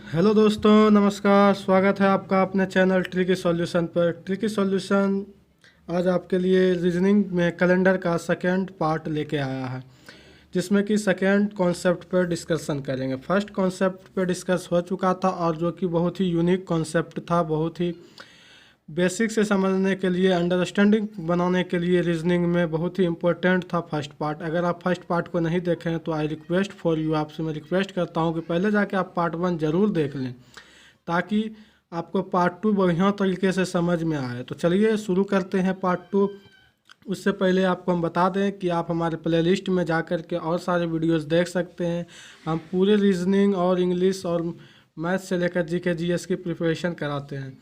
Hello दोस्तों, नमस्कार। स्वागत है आपका अपने चैनल ट्रिकी सॉल्यूशन पर। ट्रिकी सॉल्यूशन आज आपके लिए रीजनिंग में कैलेंडर का सेकेंड पार्ट लेके आया है, जिसमें कि सेकेंड कॉन्सेप्ट पर डिस्कशन करेंगे। फर्स्ट कॉन्सेप्ट पर डिस्कस हो चुका था और जो कि बहुत ही यूनिक कॉन्सेप्ट था, बहुत ही बेसिक से समझने के लिए, अंडरस्टैंडिंग बनाने के लिए रीजनिंग में बहुत ही इम्पोर्टेंट था फर्स्ट पार्ट। अगर आप फर्स्ट पार्ट को नहीं देखें हैं तो आई रिक्वेस्ट फॉर यू, आपसे मैं रिक्वेस्ट करता हूं कि पहले जाके आप पार्ट 1 ज़रूर देख लें, ताकि आपको पार्ट 2 बढ़िया तरीके से समझ में आए। तो चलिए शुरू करते हैं पार्ट 2। उससे पहले आपको हम बता दें कि आप हमारे प्लेलिस्ट में जा कर के और सारे वीडियोस देख सकते हैं। हम पूरे रीजनिंग और इंग्लिश और मैथ से लेकर जीके जीएस की प्रिपरेशन कराते हैं।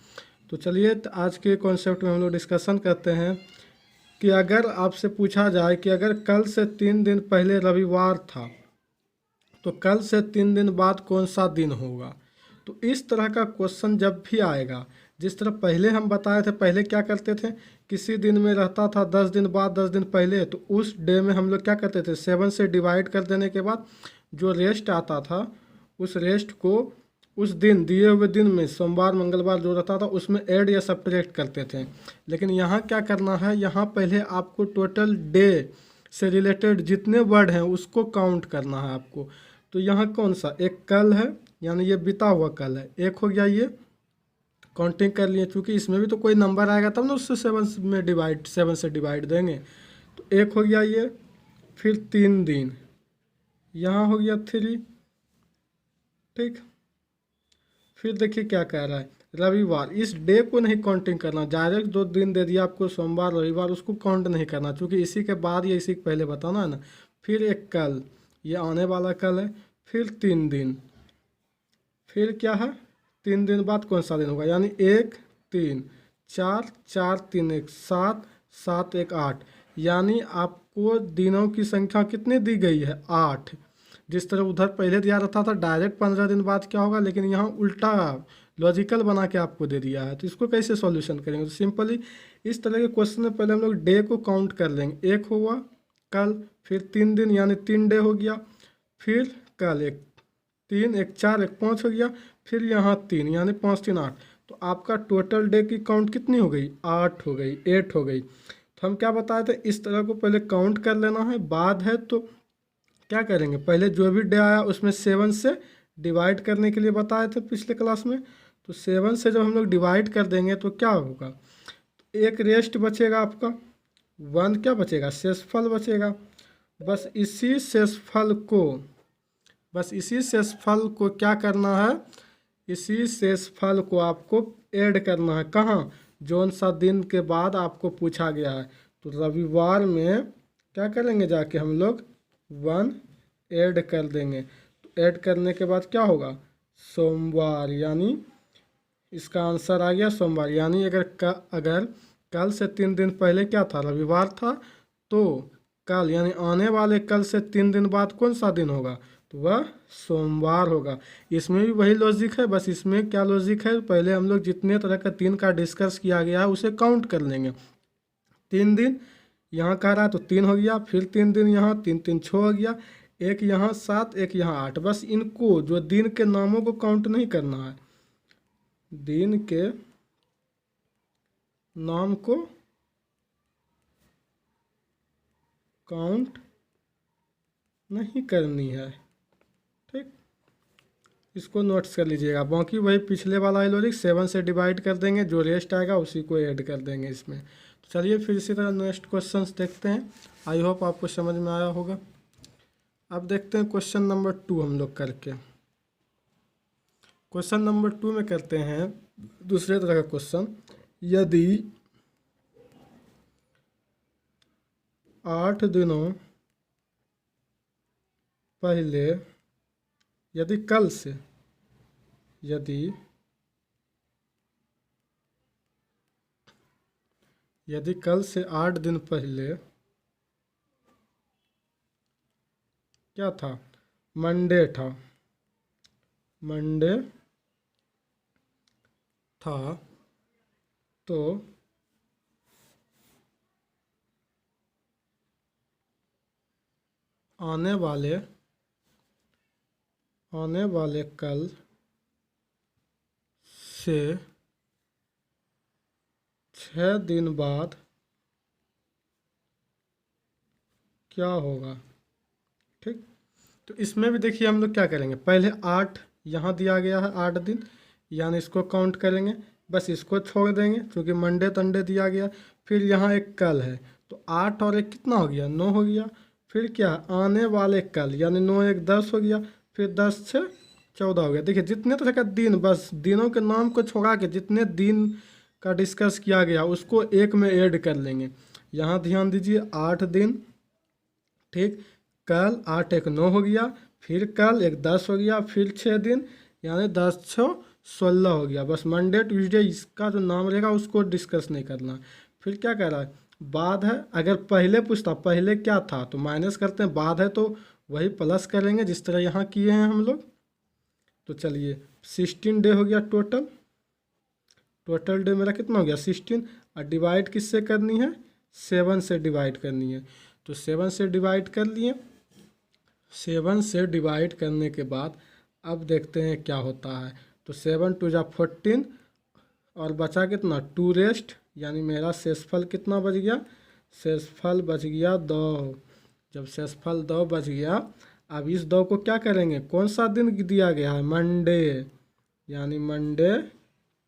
तो चलिए आज के कॉन्सेप्ट में हम लोग डिस्कशन करते हैं कि अगर आपसे पूछा जाए कि अगर कल से 3 दिन पहले रविवार था तो कल से 3 दिन बाद कौन सा दिन होगा। तो इस तरह का क्वेश्चन जब भी आएगा, जिस तरह पहले हम बताए थे, पहले क्या करते थे, किसी दिन में रहता था 10 दिन बाद, 10 दिन पहले, तो उस डे में हम लोग क्या करते थे, 7 से डिवाइड कर देने के बाद जो रेस्ट आता था उस रेस्ट को उस दिन दिए हुए दिन में सोमवार मंगलवार जो रहता था उसमें ऐड या सब्ट्रैक्ट करते थे। लेकिन यहाँ क्या करना है, यहाँ पहले आपको टोटल डे से रिलेटेड जितने वर्ड हैं उसको काउंट करना है आपको। तो यहाँ कौन सा, एक कल है, यानी ये बीता हुआ कल है, एक हो गया, ये काउंटिंग कर लिए, चूँकि इसमें भी तो कोई नंबर आएगा तब ना उससे 7 से डिवाइड देंगे। तो एक हो गया ये, फिर 3 दिन, यहाँ हो गया 3, ठीक। फिर देखिए क्या कह रहा है, रविवार, इस डे को नहीं काउंटिंग करना, डायरेक्ट 2 दिन दे दिया आपको, सोमवार रविवार, उसको काउंट नहीं करना क्योंकि इसी के बाद या इसी के पहले बताना है ना। फिर एक कल, ये आने वाला कल है, फिर 3 दिन, फिर क्या है, 3 दिन बाद कौन सा दिन होगा, यानी 1 3 4 4 3 1 7 7 1 8, यानी आपको दिनों की संख्या कितनी दी गई है, 8। जिस तरह उधर पहले दिया रहता था डायरेक्ट 15 दिन बाद क्या होगा, लेकिन यहाँ उल्टा लॉजिकल बना के आपको दे दिया है। तो इसको कैसे सॉल्यूशन करेंगे, तो सिंपली इस तरह के क्वेश्चन में पहले हम लोग डे को काउंट कर लेंगे। एक हुआ कल, फिर 3 दिन यानी 3 डे हो गया, फिर कल एक 3 1 4 1 5 हो गया, फिर यहाँ 3 यानी 5 3 8। तो आपका टोटल डे की काउंट कितनी हो गई, 8 हो गई, 8 हो गई। तो हम क्या बताए थे, इस तरह को पहले काउंट कर लेना है। बाद है तो क्या करेंगे, पहले जो भी डे आया उसमें 7 से डिवाइड करने के लिए बताए थे पिछले क्लास में। तो 7 से जब हम लोग डिवाइड कर देंगे तो क्या होगा, एक रेस्ट बचेगा आपका, 1 क्या बचेगा, शेषफल बचेगा। बस इसी शेषफल को बस इसी शेषफल को क्या करना है, इसी शेषफल को आपको ऐड करना है। कहाँ, जौन सा दिन के बाद आपको पूछा गया है। तो रविवार में क्या करेंगे, जाके हम लोग 1 ऐड कर देंगे। तो ऐड करने के बाद क्या होगा, सोमवार, यानी इसका आंसर आ गया सोमवार। यानी अगर कल से 3 दिन पहले क्या था, रविवार था, तो कल यानी आने वाले कल से 3 दिन बाद कौन सा दिन होगा, तो वह सोमवार होगा। इसमें भी वही लॉजिक है, बस इसमें क्या लॉजिक है, पहले हम लोग जितने तरह का दिन का डिस्कस किया गया है उसे काउंट कर लेंगे। 3 दिन यहाँ कह रहा है तो 3 हो गया, फिर 3 दिन यहाँ, 3 3 6 हो गया, एक यहाँ 7 एक यहाँ 8। बस इनको जो दिन के नामों को काउंट नहीं करना है, दिन के नाम को काउंट नहीं करनी है, ठीक। इसको नोट्स कर लीजिएगा। बाकी वही पिछले वाला है लॉजिक, 7 से डिवाइड कर देंगे, जो रेस्ट आएगा उसी को ऐड कर देंगे इसमें। तो चलिए फिर इसी तरह नेक्स्ट क्वेश्चंस देखते हैं। आई होप आपको समझ में आया होगा। अब देखते हैं क्वेश्चन नंबर 2 हम लोग करके। क्वेश्चन नंबर 2 में करते हैं दूसरे तरह का क्वेश्चन। यदि 8 दिनों पहले, यदि कल से, यदि यदि कल से 8 दिन पहले क्या था, मंडे था, मंडे था, तो आने वाले कल से 6 दिन बाद क्या होगा। ठीक, तो इसमें भी देखिए हम लोग क्या करेंगे, पहले 8 यहाँ दिया गया है 8 दिन, यानी इसको काउंट करेंगे, बस इसको छोड़ देंगे क्योंकि मंडे तंडे दिया गया। फिर यहाँ एक कल है, तो 8 और 1 कितना हो गया, 9 हो गया। फिर क्या, आने वाले कल, यानी 9 1 10 हो गया। फिर 10 6 14 हो गया। देखिए जितने तरह का दिन, बस दिनों के नाम को छोड़ा के जितने दिन का डिस्कस किया गया उसको एक में ऐड कर लेंगे। यहाँ ध्यान दीजिए 8 दिन, ठीक, कल 8 1 9 हो गया, फिर कल 1 10 हो गया, फिर 6 दिन यानी 10 6 16 हो गया। बस मंडे ट्यूसडे इसका जो नाम रहेगा उसको डिस्कस नहीं करना। फिर क्या कह रहा है, बाद है, अगर पहले पूछता पहले क्या था तो माइनस करते हैं, बाद है तो वही प्लस करेंगे जिस तरह यहाँ किए हैं हम लोग। तो चलिए 16 डे हो गया टोटल, टोटल डे मेरा कितना हो गया 16, और डिवाइड किससे करनी है, 7 से डिवाइड करनी है। तो 7 से डिवाइड कर लिए, 7 से डिवाइड करने के बाद अब देखते हैं क्या होता है। तो 7 2 जा 14 और बचा कितना 2 रेस्ट, यानी मेरा शेषफल कितना बच गया, शेषफल बच गया 2। जब शेषफल 2 बच गया, अब इस 2 को क्या करेंगे, कौन सा दिन दिया गया है, मंडे, यानी मंडे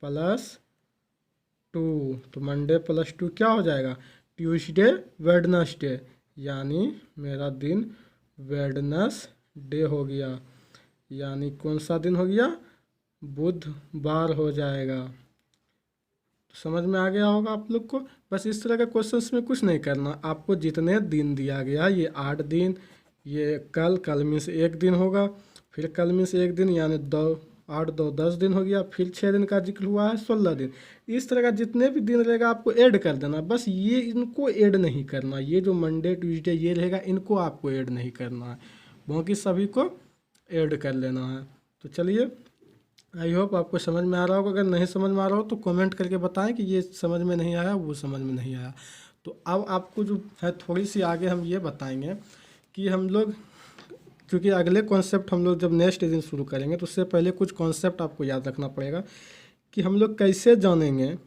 प्लस 2। तो मंडे प्लस 2 क्या हो जाएगा, ट्यूसडे वेडनेसडे, यानी मेरा दिन वेडनेसडे हो गया, यानी कौन सा दिन हो गया, बुधवार हो जाएगा। तो समझ में आ गया होगा आप लोग को। बस इस तरह के क्वेश्चंस में कुछ नहीं करना, आपको जितने दिन दिया गया, ये 8 दिन, ये कल में से 1 दिन होगा, फिर कल में से 1 दिन, यानी 2 8 2 10 दिन हो गया, फिर 6 दिन का जिक्र हुआ है 16 दिन। इस तरह का जितने भी दिन रहेगा आपको ऐड कर देना, बस ये इनको ऐड नहीं करना, ये जो मंडे ट्यूसडे ये रहेगा इनको आपको ऐड नहीं करना है, बाकी सभी को ऐड कर लेना है। तो चलिए, आई होप आपको समझ में आ रहा होगा। अगर नहीं समझ में आ रहा हो तो कमेंट करके बताएं कि ये समझ में नहीं आया, वो समझ में नहीं आया। तो अब आपको जो है थोड़ी सी आगे हम ये बताएंगे कि हम लोग, क्योंकि अगले कॉन्सेप्ट हम लोग जब नेक्स्ट दिन शुरू करेंगे तो उससे पहले कुछ कॉन्सेप्ट आपको याद रखना पड़ेगा कि हम लोग कैसे जानेंगे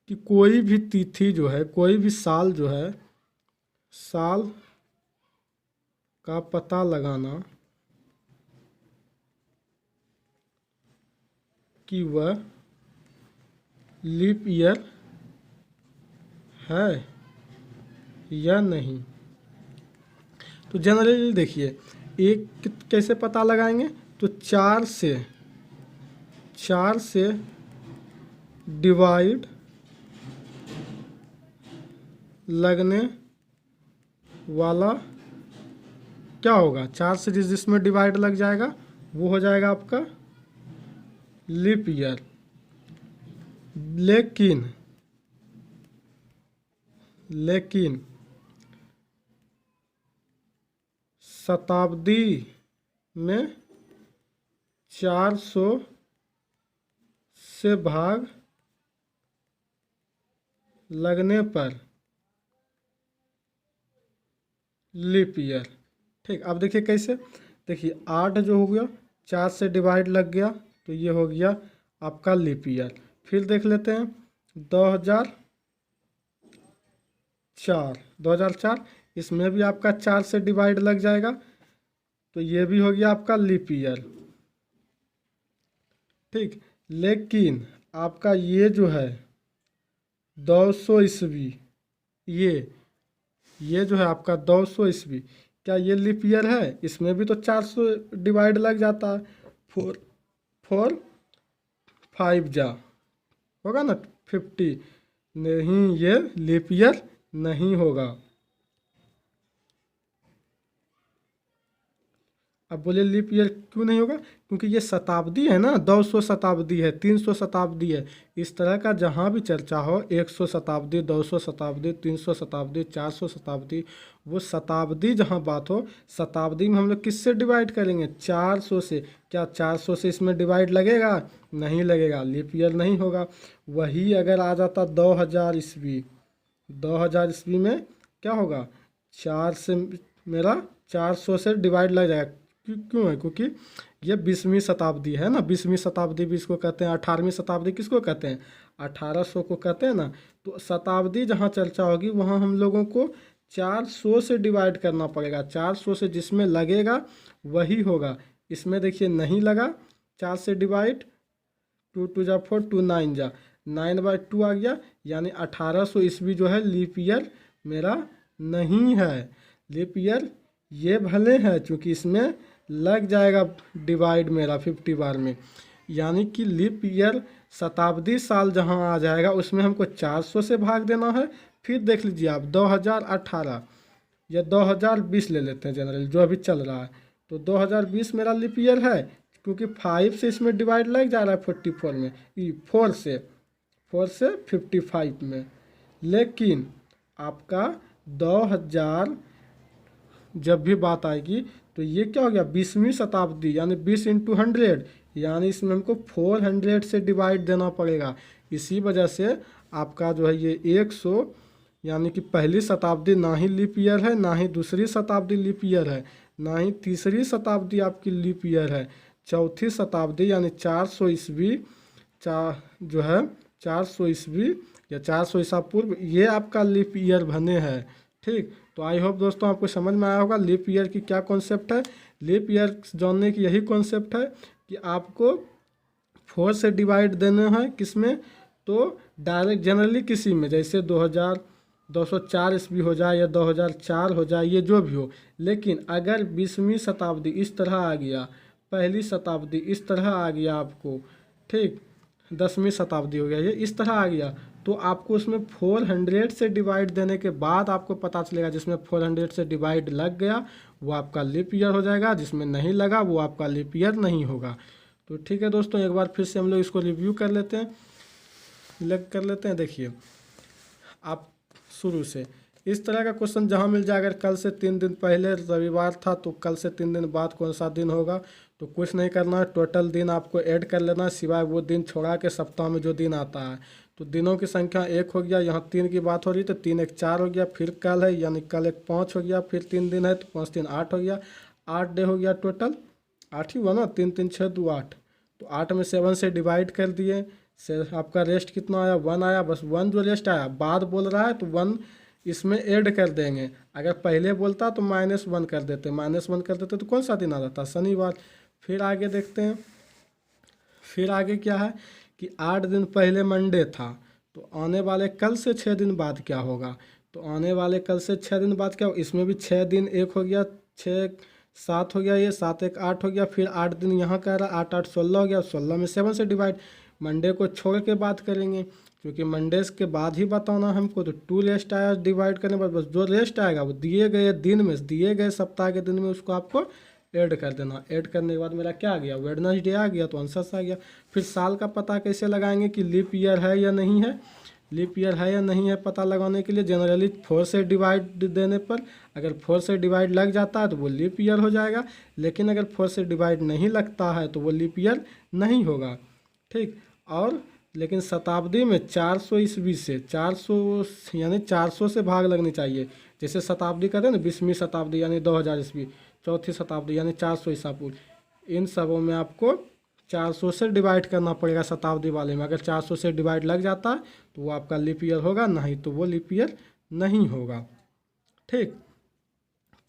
कि कोई भी तिथि जो है, कोई भी साल जो है, साल का पता लगाना कि वह लीप ईयर है या नहीं। तो जनरली देखिए एक कैसे पता लगाएंगे, तो 4 से डिवाइड लगने वाला क्या होगा, 4 से जिसमें डिवाइड लग जाएगा वो हो जाएगा आपका लीप ईयर। लेकिन शताब्दी में 400 से भाग लगने पर लीप ईयर। ठीक, अब देखिए कैसे, देखिए 8 जो हो गया 4 से डिवाइड लग गया तो ये हो गया आपका लीप ईयर। फिर देख लेते हैं 2004, इसमें भी आपका 4 से डिवाइड लग जाएगा तो ये भी हो गया आपका लीप ईयर। ठीक, लेकिन आपका ये जो है 200 ईस्वी, ये जो है आपका 200 ईस्वी, क्या ये लीप ईयर है, इसमें भी तो 400 डिवाइड लग जाता है, 4 5 जा होगा ना 50, नहीं ये लीप ईयर नहीं होगा। अब बोले लीप ईयर क्यों नहीं होगा, क्योंकि ये शताब्दी है ना, 200 शताब्दी है, 300 शताब्दी है, इस तरह का जहाँ भी चर्चा हो 100 शताब्दी, 200 शताब्दी, 300 शताब्दी, 400 शताब्दी, वो शताब्दी जहाँ बात हो, शताब्दी में हम लोग किससे डिवाइड करेंगे, 400 से। क्या 400 से इसमें डिवाइड लगेगा, नहीं लगेगा, लीप ईयर नहीं होगा। वही अगर आ जाता 2000 ईस्वी, 2000 ईस्वी में क्या होगा, 4 से मेरा 400 से डिवाइड लग जाएगा, क्यों है? क्योंकि ये 20वीं शताब्दी है ना, 20वीं शताब्दी भी इसको कहते हैं, 18वीं शताब्दी किसको कहते हैं? 1800 को कहते हैं ना। तो शताब्दी जहाँ चर्चा होगी वहाँ हम लोगों को 400 से डिवाइड करना पड़ेगा। 400 से जिसमें लगेगा वही होगा। इसमें देखिए नहीं लगा 4 से डिवाइड, 2 2 जा 4, 2 9 जा 9/2 आ गया, यानी 1800 ईस्वी जो है लीप ईयर मेरा नहीं है। लीप ईयर ये भले है क्योंकि इसमें लग जाएगा डिवाइड मेरा 50 बार में, यानी कि लीप ईयर शताब्दी साल जहाँ आ जाएगा उसमें हमको 400 से भाग देना है। फिर देख लीजिए आप 2018 या 2020 ले लेते हैं जनरल जो अभी चल रहा है, तो 2020 मेरा लीप ईयर है क्योंकि 5 से इसमें डिवाइड लग जा रहा है 44 में, 4 से 55 में। लेकिन आपका 2000 जब भी बात आएगी तो ये क्या हो गया 20वीं शताब्दी, यानी 20 × 100, यानी इसमें हमको 400 से डिवाइड देना पड़ेगा। इसी वजह से आपका जो है ये 100, यानी कि पहली शताब्दी ना ही लीप ईयर है, ना ही दूसरी शताब्दी लीप ईयर है, ना ही तीसरी शताब्दी आपकी लीप ईयर है। चौथी शताब्दी यानी 400 ईस्वी जो है 400 ईस्वी या 400 ईसा पूर्व ये आपका लीप ईयर बने हैं। ठीक, तो आई होप दोस्तों आपको समझ में आया होगा लीप ईयर की क्या कॉन्सेप्ट है। लीप ईयर जानने की यही कॉन्सेप्ट है कि आपको 4 से डिवाइड देना है किसमें, तो डायरेक्ट जनरली किसी में, जैसे 2204 ईस्वी हो जाए या 2004 हो जाए, ये जो भी हो। लेकिन अगर 20वीं शताब्दी इस तरह आ गया, पहली शताब्दी इस तरह आ गया आपको, ठीक, 10वीं शताब्दी हो गया ये इस तरह आ गया, तो आपको उसमें 400 से डिवाइड देने के बाद आपको पता चलेगा जिसमें 400 से डिवाइड लग गया वो आपका लीप ईयर हो जाएगा, जिसमें नहीं लगा वो आपका लीप ईयर नहीं होगा। तो ठीक है दोस्तों, एक बार फिर से हम लोग इसको रिव्यू कर लेते हैं। देखिए आप शुरू से इस तरह का क्वेश्चन जहाँ मिल जाए, अगर कल से 3 दिन पहले रविवार था तो कल से 3 दिन बाद कौन सा दिन होगा, तो कुछ नहीं करना है, टोटल दिन आपको ऐड कर लेना है, सिवाय वो दिन छोड़ा के सप्ताह में जो दिन आता है। तो दिनों की संख्या 1 हो गया, यहाँ 3 की बात हो रही तो 3 1 4 हो गया, फिर कल है यानी कल 1 5 हो गया, फिर 3 दिन है तो 5 3 8 हो गया, 8 डे हो गया टोटल, 8 ही हुआ ना, 3 3 6 2 8। तो 8 में 7 से डिवाइड कर दिए, से आपका रेस्ट कितना आया 1 आया, बस 1 जो रेस्ट आया, बाद बोल रहा है तो 1 इसमें ऐड कर देंगे। अगर पहले बोलता तो -1 कर देते, -1 कर देते तो कौन सा दिन आ जाता, शनिवार। फिर आगे देखते हैं, फिर आगे क्या है कि 8 दिन पहले मंडे था, तो आने वाले कल से 6 दिन बाद क्या होगा, तो आने वाले कल से 6 दिन बाद क्या हो, इसमें भी 6 दिन 1 हो गया, 6 7 हो गया, ये 7 1 8 हो गया, फिर 8 दिन यहाँ कह रहा 8 8 16 हो गया, 16 में 7 से डिवाइड, मंडे को छोड़ के बात करेंगे क्योंकि मंडे के बाद ही बताना हमको, तो 2 रेस्ट आया डिवाइड करने पर, बस जो रेस्ट आएगा वो दिए गए दिन में, दिए गए सप्ताह के दिन में उसको आपको ऐड कर देना। ऐड करने के बाद मेरा क्या आ गया, वेडनेसडे आ गया, तो आंसर आ गया। फिर साल का पता कैसे लगाएंगे कि लीप ईयर है या नहीं है, लीप ईयर है या नहीं है पता लगाने के लिए जनरली 4 से डिवाइड देने पर, अगर 4 से डिवाइड लग जाता है तो वो लीप ईयर हो जाएगा, लेकिन अगर 4 से डिवाइड नहीं लगता है तो वो लीप ईयर नहीं होगा। ठीक, और लेकिन शताब्दी में 400 ईस्वी से 400 यानी 400 से भाग लगनी चाहिए। जैसे शताब्दी कहते हैं ना, 20वीं शताब्दी यानी 2000 ईस्वी, चौथी शताब्दी यानी 400 ईसा पूर्व, इन सबों में आपको 400 से डिवाइड करना पड़ेगा शताब्दी वाले में। अगर 400 से डिवाइड लग जाता है तो वो आपका लीप ईयर होगा, नहीं तो वो लीप ईयर नहीं होगा। ठीक,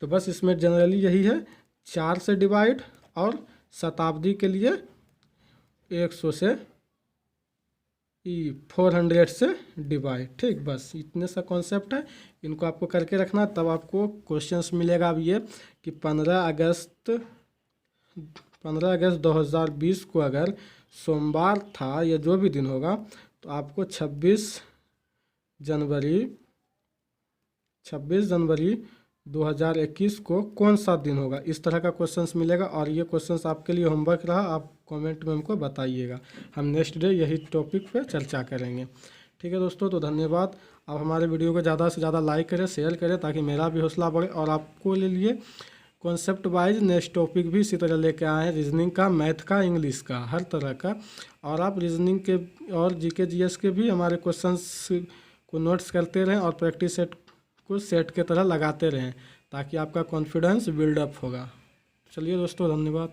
तो बस इसमें जनरली यही है, 4 से डिवाइड और शताब्दी के लिए 100 से 400 से डिवाइड। ठीक, बस इतने सा कॉन्सेप्ट है, इनको आपको करके रखना, तब आपको क्वेश्चंस मिलेगा। अब ये कि 15 अगस्त 2020 को अगर सोमवार था या जो भी दिन होगा तो आपको 26 जनवरी 2021 को कौन सा दिन होगा, इस तरह का क्वेश्चंस मिलेगा। और ये क्वेश्चंस आपके लिए होमवर्क रहा, आप कमेंट में हमको बताइएगा, हम नेक्स्ट डे यही टॉपिक पे चर्चा करेंगे। ठीक है दोस्तों, तो धन्यवाद। आप हमारे वीडियो को ज़्यादा से ज़्यादा लाइक करें, शेयर करें, ताकि मेरा भी हौसला बढ़े और आपको ले लिए कॉन्सेप्ट वाइज नेक्स्ट टॉपिक भी इसी तरह लेके आए हैं, रीजनिंग का, मैथ का, इंग्लिश का, हर तरह का। और आप रीजनिंग के और जीके जीएस के भी हमारे क्वेश्चंस को नोट्स करते रहें और प्रैक्टिस सेट को सेट के तरह लगाते रहें, ताकि आपका कॉन्फिडेंस बिल्डअप होगा। चलिए दोस्तों, धन्यवाद।